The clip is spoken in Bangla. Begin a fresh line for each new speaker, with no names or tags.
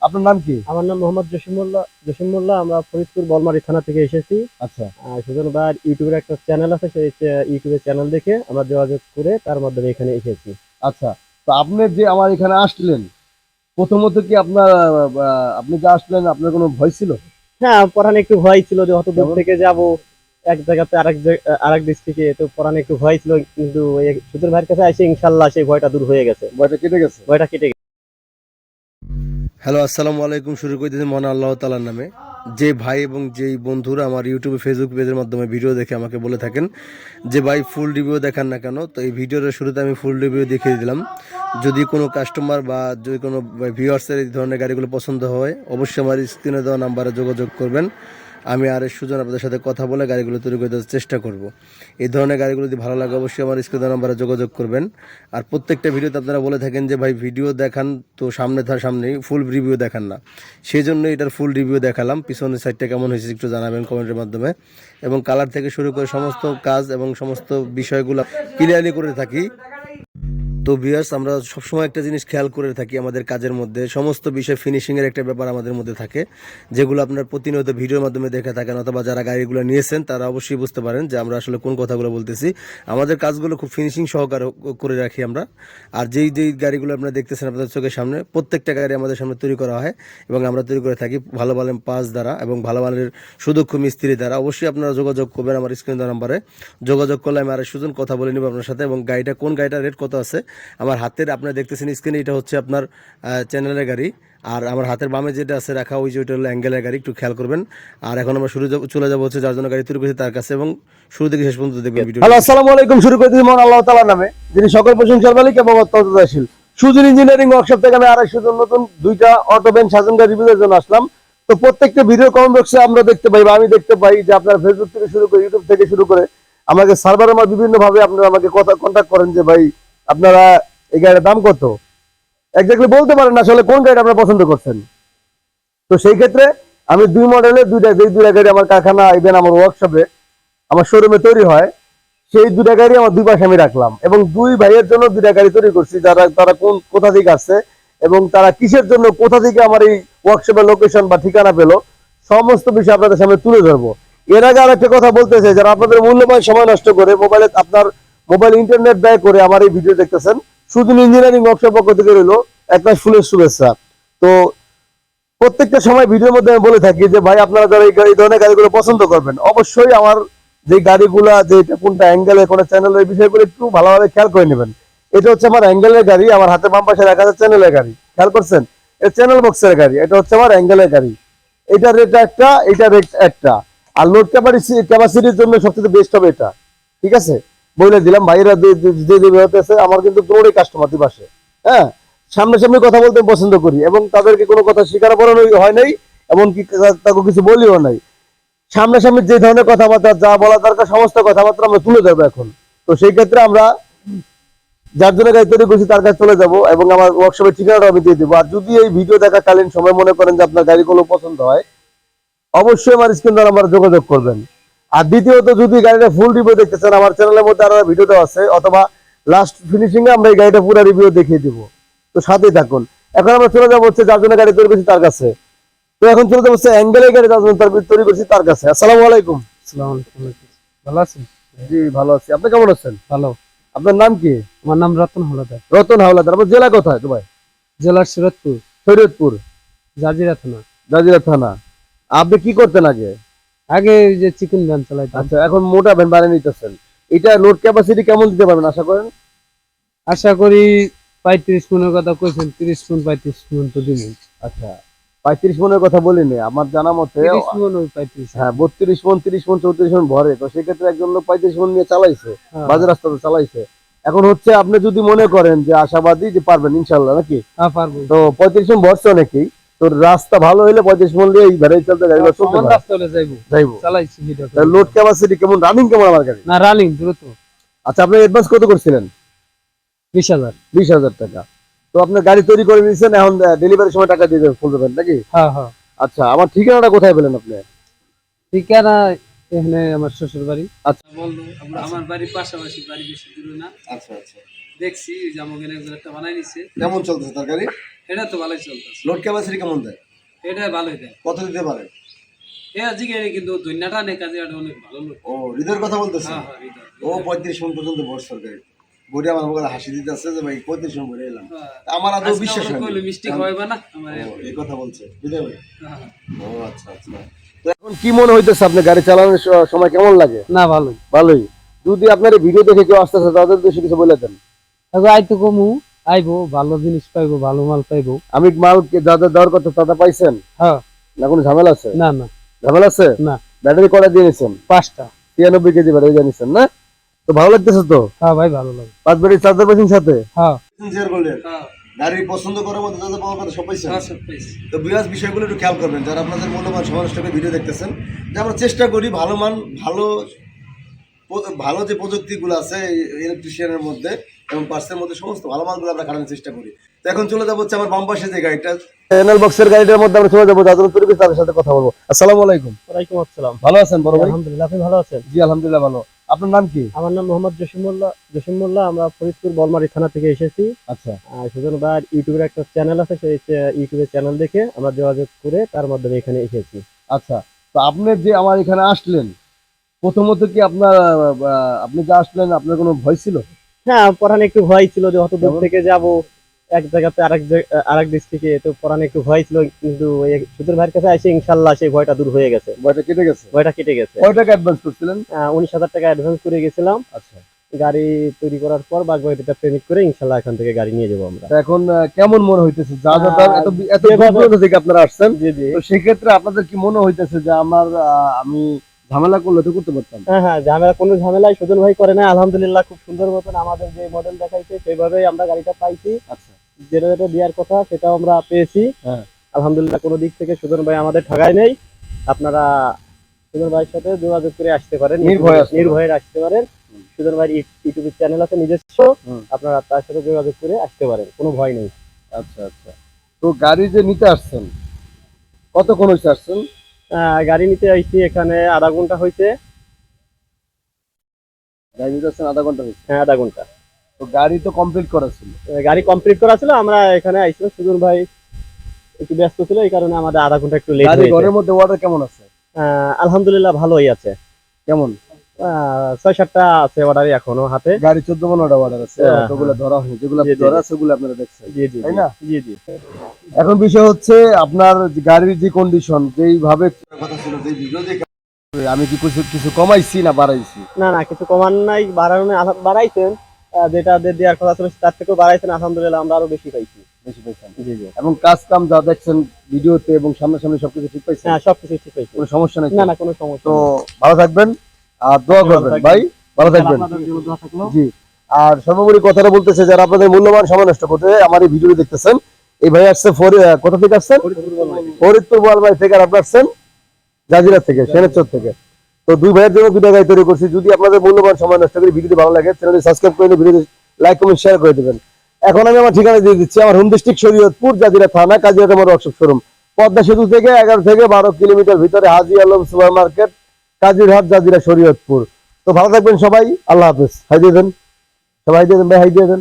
আপনার নাম কি?
আমার নাম মোহাম্মদ জসিম মোল্লা। আমরা ফরিদপুর বলমারী থানা থেকে এসেছি।
আচ্ছা
সুজন ভাইয়ের ইউটিউবের একটা চ্যানেল আছে, সেই ইউটিউবের চ্যানেল দেখে আমরা যোগাযোগ করে তার মাধ্যমে এখানে এসেছি।
আচ্ছা। তো আপনি যে আমার এখানে আসলেন, প্রথমত কি আপনার আপনি যে আসলেন আপনার কোনো ভয় ছিল?
হ্যাঁ, পরানে একটু ভয় ছিল যে অত দূর
কেমন?
থেকে যাব, এক জায়গাতে আরেক ডিস্ট্রিক্টে, তো পরানে একটু ভয় ছিল, কিন্তু এই সুজন ভাইয়ের কাছে এসে ইনশাল্লাহ সেই ভয়টা দূর হয়ে গেছে।
ভয়টা কেটে গেছে?
ভয়টা কেটে গেছে।
হ্যালো, আসসালামু আলাইকুম। শুরু করে দিয়েছি মহান আল্লাহ তাআলার নামে। যে ভাই এবং যেই বন্ধুরা আমার ইউটিউবে ফেসবুক পেজের মাধ্যমে ভিডিও দেখে আমাকে বলে থাকেন যে ভাই ফুল রিভিউ দেখান না কেন, তো এই ভিডিওর শুরুতে আমি ফুল রিভিউ দেখিয়ে দিলাম। যদি কোনো কাস্টমার বা যদি কোনো ভিউয়ার্সের এই ধরনের গাড়িগুলো পছন্দ হয়, অবশ্যই আমার স্ক্রিনে দেওয়া নাম্বারে যোগাযোগ করবেন। আমি আর এস সুজন আপনাদের সাথে কথা বলে গাড়িগুলো তৈরি করে দেওয়ার চেষ্টা করব। এই ধরনের গাড়িগুলো যদি ভালো লাগে অবশ্যই আমার স্ক্রিনে দেওয়া নাম্বারে যোগাযোগ করবেন। আর প্রত্যেকটা ভিডিওতে আপনারা বলে থাকেন যে ভাই ভিডিও দেখান, তো সামনেই ফুল রিভিউ দেখান না, সেই জন্য এটার ফুল রিভিউ দেখালাম। পিছনের সাইডটা কেমন হয়েছে একটু জানাবেন কমেন্টের মাধ্যমে, এবং কালার থেকে শুরু করে সমস্ত কাজ এবং সমস্ত বিষয়গুলো ক্লিয়ারলি করে থাকি। তো ভিউয়ার্স, আমরা সবসময় একটা জিনিস খেয়াল করে থাকি, আমাদের কাজের মধ্যে সমস্ত বিষয় ফিনিশিংয়ের একটা ব্যাপার আমাদের মধ্যে থাকে, যেগুলো আপনার প্রতিনিয়ত ভিডিওর মাধ্যমে দেখে থাকেন, অথবা যারা গাড়িগুলো নিয়েছেন তারা অবশ্যই বুঝতে পারেন যে আমরা আসলে কোন কথাগুলো বলতেছি। আমাদের কাজগুলো খুব ফিনিশিং সহকারে করে রাখি আমরা। আর যেই গাড়িগুলো আপনারা দেখতেছেন আপনাদের চোখের সামনে, প্রত্যেকটা গাড়ি আমাদের সামনে তৈরি করা হয় এবং আমরা তৈরি করে থাকি ভালো ভালো পাস দ্বারা এবং ভালো মানের সুদক্ষ মিস্ত্রি দ্বারা। অবশ্যই আপনারা যোগাযোগ করবেন আমার স্ক্রিন নাম্বারে। যোগাযোগ করলে আমি আর সুজন কথা বলে নিব আপনার সাথে, এবং কোন গাড়িটার রেট কত আছে। আমার হাতের আপনারা দেখতেছেন স্ক্রিনে, এটা হচ্ছে আপনার চ্যানেলের গাড়ি। আর আমার হাতের বামে যেটা আছে রাখা, ওই যে ওইটা হলো অ্যাঙ্গেলের গাড়ি, একটু খেয়াল করবেন। আর এখন আমরা চলে যাবো হচ্ছে যার জন্য গাড়ি তৈরি করেছি তার কাছে, এবং শুরু থেকে শেষ পর্যন্ত দেখবেন ভিডিও।
হ্যালো, আসসালামু আলাইকুম। শুরু করে দিয়েছি মহান আল্লাহ তাআলার নামে, যিনি সকল প্রশংসার মালিক এবং অত্যন্ত দয়াশীল। সুজন ইঞ্জিনিয়ারিং ওয়ার্কশপ থেকে আমি আড়াইশো জন নতুন দুইটা অটো ভ্যান শাসন গাড়ি রিভিউর জন্য আসলাম। তো প্রত্যেকটা ভিডিও কমেন্ট বক্সে আমরা দেখতে পাই, বা আমি দেখতে পাই যে আপনার ফেসবুক থেকে শুরু করে ইউটিউব থেকে শুরু করে আমাকে সার্ভারের মধ্যে বিভিন্ন ভাবে আপনারা আমাকে কথা কন্ট্যাক্ট করেন যে ভাই আপনারা এই গাড়ির দাম কত, এক্স্যাক্টলি বলতে পারেন আসলে কোন গাড়িটা আপনারা পছন্দ করছেন। তো সেই ক্ষেত্রে আমি দুই মডেলের দুইটা গাড়ি আমার কারখানা ইভেন আমার ওয়ার্কশপে আমার শোরুমে তৈরি হয়, সেই দুটা গাড়ি আমার দুই পাশে আমি রাখলাম, এবং দুই ভাইয়ের জন্য দুটা গাড়ি তৈরি করছি, তারা কোথা থেকে আসছে এবং তারা কিসের জন্য কোথা থেকে আমার এই ওয়ার্কশপের লোকেশন বা ঠিকানা পেলো, সমস্ত বিষয় আপনাদের সামনে তুলে ধরবো। এর আগে আর একটা কথা বলতে চাই, যারা আপনাদের মূল্যবান সময় নষ্ট করে মোবাইল ইন্টারনেট ব্যয় করে আমার এই ভিডিও দেখতেছেন, সুজন ইঞ্জিনিয়ারিং ওয়ার্কশপ পক্ষ থেকে রইলো একটা ফুলের শুভেচ্ছা। তো প্রত্যেকটা সময় ভিডিওর মধ্যে আমি বলে থাকি যে ভাই আপনারা যারা এই ধরনের গাড়িগুলো পছন্দ করবেন, অবশ্যই আমার যে গাড়িগুলা যে কোনটা অ্যাঙ্গেলে কোন চ্যানেলের বিষয়গুলো একটু ভালোভাবে খেয়াল করে নেবেন। এটা হচ্ছে আমার অ্যাঙ্গেলের গাড়ি, আমার হাতে বাম পাশে রাখা আছে চ্যানেলের গাড়ি, খেয়াল করছেন? এটা চ্যানেল বক্সের গাড়ি, এটা হচ্ছে আমার অ্যাঙ্গেলের গাড়ি। এটার রেট একটা, এটার রেট একটা। আর লোড ক্যাপাসিটির জন্য সবচেয়ে বেস্ট হবে এটা, ঠিক আছে? বলে দিলাম ভাইরা যে হতেছে আমার কিন্তু দুটোই কাস্টমার দুই পাশে। হ্যাঁ, সামনাসামনি কথা বলতে পছন্দ করি এবং তাদেরকে কোনো কথা স্বীকার করানো হয় নাই, এমনকি তাকে কিছু বলিও নাই। সামনাসামনি যে ধরনের কথাবার্তা যা বলা দরকার সমস্ত কথাবার্তা আমরা তুলে ধরবো এখন। তো সেই ক্ষেত্রে আমরা যার জন্য গাড়ি তৈরি করছি তার কাছে চলে যাব এবং আমার ওয়ার্কশপের ঠিকানাটা আমি দিয়ে দেবো। আর যদি এই ভিডিও দেখাকালীন সময় মনে করেন যে আপনার গাড়িগুলো পছন্দ হয়, অবশ্যই আমার স্ক্রিন দ্বারা আমার যোগাযোগ করবেন। আর দ্বিতীয়ত, যদি গাড়িটা ফুল রিভিউ দেখতে চান, আমার চ্যানেলের মধ্যে আরো ভিডিও দেওয়া আছে, অথবা লাস্ট ফিনিশিং এ আমরা এই গাড়িটা পুরো রিভিউ দেখিয়ে দিব। তো সাথেই থাকুন। এখন আমরা চলে যাবো হচ্ছে যার জন্য গাড়ি তৈরি করছি তার কাছে। তো এখন চলে যাবো হচ্ছে অ্যাঙ্গেলের গাড়ি যার জন্য তৈরি করছি তার কাছে। আসসালামু আলাইকুম।
আসসালামু আলাইকুম। ভালো আছেন?
জি ভালো আছি, আপনি কেমন আছেন?
ভালো।
আপনার নাম কি?
আমার নাম রতন হাওলাদার।
রতন হাওলাদার। আপনার জেলা কোথায়? দুবাই?
জেলা শরীয়তপুর,
শরীয়তপুর,
জাজিরা থানা।
জাজিরা থানা। আপনি কি করতেন আগে?
আগে ওই যে চিকেন ভ্যান চালাইতাম।
আচ্ছা, এখন মোটা ভ্যান বানিয়ে নিতেছেন। এটা লোড ক্যাপাসিটি কেমন দিতে পারবেন আশা করেন?
আশা করি 35 মনের কথা কইছেন, 30 মন 35 মন তো দিবেন।
আচ্ছা, 35 মনের কথা বলিনি, আমার জানা মতে
30 মন ওই 35।
হ্যাঁ 32 মন 30 মন 34 মন ভরে। তো সেক্ষেত্রে একজন লোক 35 মন নিয়ে চালাইছে, বাজার রাস্তাতে চালাইছে। এখন হচ্ছে আপনি যদি মনে করেন যে আশাবাদী যে পারবেন ইনশাল্লাহ, নাকি?
হ্যাঁ পারবো।
তো 35 মন ভরছে অনেকেই, তো রাস্তা ভালো হইলে 35 মন দিয়ে এই ভ্যারাই চলতে গাড়িগুলো চলতে
সমান
পারে।
রাস্তা হলে যাইবো।
যাইবো।
চালাইছি ভিডিও।
লোড ক্যাপাসিটি কেমন, রানিং কেমন আমার গাড়ি?
না রানিং দ্রুত।
আচ্ছা, আপনি অ্যাডভান্স কত করছিলেন?
20,000।
20,000 টাকা। তো আপনার গাড়ি তৈরি করে নিয়েছেন, এখন ডেলিভারির সময় টাকা দিয়ে ফুল দেবেন নাকি?
হ্যাঁ হ্যাঁ।
আচ্ছা, আমার ঠিকানাটা কোথায় পেলেন আপনি?
ঠিকানা এখানে আমার শ্বশুর বাড়ি।
আচ্ছা
বলবো, আমার বাড়ির পাশাপাশি, বাড়ি বেশি দূরে না।
আচ্ছা আচ্ছা।
দেখছি যেমন একজন একটা বানাই নিছে,
কেমন চলতেছে তরকারি?
এটা তো ভালোই চলতেছে,
লোড ক্যাপাসিটি কেমন দেয়?
এটা ভালোই দেয়।
কত দিতে পারে?
এ আজকে কিন্তু দুনিয়াটা নেই কাজে, এটা অনেক ভালো লোক।
ও হৃদয়ের কথা বলতেছে।
হ্যাঁ হ্যাঁ হৃদয়।
ও 35 মন পর্যন্ত ভোট সরকারি বডি আমার মুখে হাসি দিতে আছে যে ভাই 35 মন ভরে এলাম।
হ্যাঁ।
আমার আদৌ
আজকে
বিশ্বাস
আমরা
হয়
কইলো মিষ্টি খাওয়াইবা না আমার।
এই কথা বলছে হৃদয় ভাই।
হ্যাঁ।
ও আচ্ছা আচ্ছা। তো এখন কি মনে হইতেছে আপনি গাড়ি চালানোর সময় কেমন লাগে?
না ভালোই।
ভালোই। যদি আপনার ভিডিও দেখে কেউ আসতেছে তাদের উদ্দেশ্যে কিছু বলে দেন।
আইতো কমু, আইবো, ভালো জিনিস পাইবো, ভালো মাল পাইবো।
আমি মাল যাদের দেওয়ার কথা তাদের পাইছেন?
হ্যাঁ।
না কোনো ঝামেলা আছে?
না না
ঝামেলা আছে?
না।
ব্যাটারি কটা দিয়ে নিছেন?
5টা।
93 কেজি ব্যাটারি দিয়ে নিছেন না? তো ভালো লাগতেছে তো?
হ্যাঁ ভাই ভালো লাগে।
5 ব্যাটারি চার্জার পাইছেন সাথে?
হ্যাঁ।
শেয়ার করলেন।
হ্যাঁ
গাড়ি পছন্দ করার মধ্যে যাদের পাওয়ার কথা সব পাইছেন?
হ্যাঁ সব পেয়েছি।
তো বিরাজ বিষয়গুলো একটু খেয়াল করবেন যারা আপনাদের মূল্যবান সময় নষ্ট করে ভিডিও দেখতেছেন, যে আমরা চেষ্টা করি ভালো মান ভালো যে প্রযুক্তিগুলো আছে ইলেকট্রিশিয়ানের মধ্যে এবং পার্টসের মধ্যে সমস্ত ভালো মানগুলো আমরা কাটানোর চেষ্টা করি। তো এখন চলে যাবো হচ্ছে আমার বাম পাশে যে গাড়িটা এনএল বক্সের গাড়িটার মধ্যে আমরা চলে যাবো, যাদের তৈরি তাদের সাথে কথা বলবো। আসসালামু আলাইকুম।
ওয়ালাইকুম আসসালাম।
ভালো আছেন বড় ভাই?
আলহামদুলিল্লাহ, আপনি ভালো আছেন?
জি আলহামদুলিল্লাহ ভালো। আপনার নাম কি?
আমার নাম মোহাম্মদ জসিম মোল্লা। আমরা ফরিদপুর বলমারি থানা থেকে এসেছি।
আচ্ছা
সুজন ভাইয়ের ইউটিউবের একটা চ্যানেল আছে, সেই ইউটিউবের চ্যানেল দেখে আমরা যোগাযোগ করে তার মাধ্যমে এখানে এসেছি।
আচ্ছা। তো আপনি যে আমার এখানে আসলেন, প্রথমত কি আপনি যে আসলেন আপনার কোনো ভয় ছিল?
হ্যাঁ, পরানে একটু ভয় ছিল যে অত দূর থেকে যাব এক জায়গাতে আরেক ডিস্ট্রিক্টে, তো পরানে একটু ভয় ছিল, কিন্তু সুজন ভাইয়ের কাছে এসে ইনশাল্লাহ সেই ভয়টা দূর হয়ে গেছে।
ভয়টা কেটে গেছে?
ভয়টা কেটে গেছে।
কয় টাকা অ্যাডভান্স করছিলেন?
19,000 টাকা অ্যাডভান্স করে গেছিলাম।
আচ্ছা।
গাড়ি তৈরি করার পর বাগবাড়িটা পেমেন্ট করে ইনশাল্লাহ এখান থেকে গাড়ি নিয়ে যাবো আমরা।
তো এখন কেমন মনে হইতেছে যা যা এত এত
যেভাবে-
দূর থেকে আপনারা আসছেন,
জি জি।
তো সেক্ষেত্রে আপনাদের কি মনে হইতেছে যে আমি ঝামেলা করলে তো করতে পারতাম?
হ্যাঁ হ্যাঁ, কোনো ঝামেলাই সুজন ভাই করে না। আলহামদুলিল্লাহ, খুব সুন্দর মতন আমাদের যে মডেল দেখাইছে সেইভাবেই আমরা গাড়িটা পাইছি।
আচ্ছা।
যেটা দেওয়ার কথা সেটাও আমরা পেয়েছি।
হ্যাঁ।
আলহামদুলিল্লাহ, কোনো দিক থেকে সুজন ভাই আমাদের ঠগায় নেই। আপনারা সুজন ভাইয়ের সাথে যোগাযোগ করে আসতে পারেন, নির্ভয়ে আসতে পারেন। সুজন ভাইয়ের ইউটিউব চ্যানেল আছে নিজস্ব, আপনারা তার সাথে যোগাযোগ করে আসতে পারেন, কোনো ভয় নেই।
আচ্ছা আচ্ছা। তো গাড়ি যে নিতে আসছেন কতক্ষণ হয়েছে আসছেন?
গাড়ি নিতে আইছি এখানে আধা ঘন্টা হয়েছে।
গাড়ি নিতে আসছেন আধা ঘন্টা হয়েছে?
হ্যাঁ, আধা ঘন্টা।
তো গাড়ি তো কমপ্লিট করা ছিল?
গাড়ি কমপ্লিট করা ছিল, আমরা এখানে আইছিলাম, সুজন ভাই একটু ব্যস্ত ছিল, এই কারণে আমাদের আধা ঘন্টা একটু লেট
গাড়ি
হয়েছে।
ঘরের মধ্যে অর্ডার কেমন আছে?
আলহামদুলিল্লাহ ভালোই আছে।
কেমন?
6-7টা আছে অর্ডার এখনো হাতে।
গাড়ি 14 মন অর্ডার আছে,
হ্যাঁ,
ওগুলো ধরা হয়নি, যেগুলো
জি, জি,
ধরা আছে ওগুলো আপনারা দেখছেন,
জি জি
তাই না?
জি জি।
এখন বিষয় হচ্ছে আপনার যে গাড়ির যে কন্ডিশন, যেইভাবে কথা ছিল যে ভিডিও দেখে আমি কি কিছু কমাইছি না বাড়াইছি?
না না, কিছু কমান নাই, বাড়াইছেন। যেটা দেওয়ার কথা ছিল তার থেকেও বাড়াইছেন। আলহামদুলিল্লাহ, আমরা আরো বেশি পাইছি।
বেশি পাইছেন?
জি জি।
এবং কাজ কাম যা দেখছেন ভিডিওতে এবং সামনাসামনি সবকিছু ঠিক পাইছেন?
হ্যাঁ, সবকিছু ঠিক পাইছি,
কোনো সমস্যা নেই?
না না, কোনো সমস্যা
তো
নেই।
ভালো থাকবেন আর দোয়া করবেন ভাই, ভালো থাকবেন।
আপনাদের জন্য দোয়া থাকলো।
জি। আর সর্বোপরি কথাটা বলতেছে যারা আপনাদের মূল্যবান সময় নষ্ট করতে আমার এই ভিডিও দেখতেছেন, এই ভাই আসছে কোথা থেকে আসছেন? ফরিদপুর বোয়ালমারি থেকে। আর আপনি আসছেন জাজিরা থেকে, সেনেচর থেকে। তো দুই ভাইয়ের জন্য দুইটা গাড়ি তৈরি করছি। যদি আপনাদের মূল্যবান সময় নষ্ট করে ভিডিওটি ভালো লাগে, চ্যানেলটি সাবস্ক্রাইব করে ভিডিও লাইক কমেন্ট শেয়ার করে দিবেন। এখন আমি আমার ঠিকানা দিয়ে দিচ্ছি। আমার হোম ডিস্ট্রিক্ট শরীয়তপুর, জাজিরা থানা, কাজিরাট আমার ওয়ার্কশপ শোরুম। পদ্মা সেতু থেকে 11 থেকে 12 কিলোমিটার ভিতরে হাজি আলম সুপার মার্কেট, কাজিরহাট, জাজিরা, শরীয়তপুর। তো ভালো থাকবেন সবাই, আল্লাহ হাফেজ। হাই দিয়ে দেন সবাই, দিয়ে দেন ভাই, হাই দিয়ে দেন।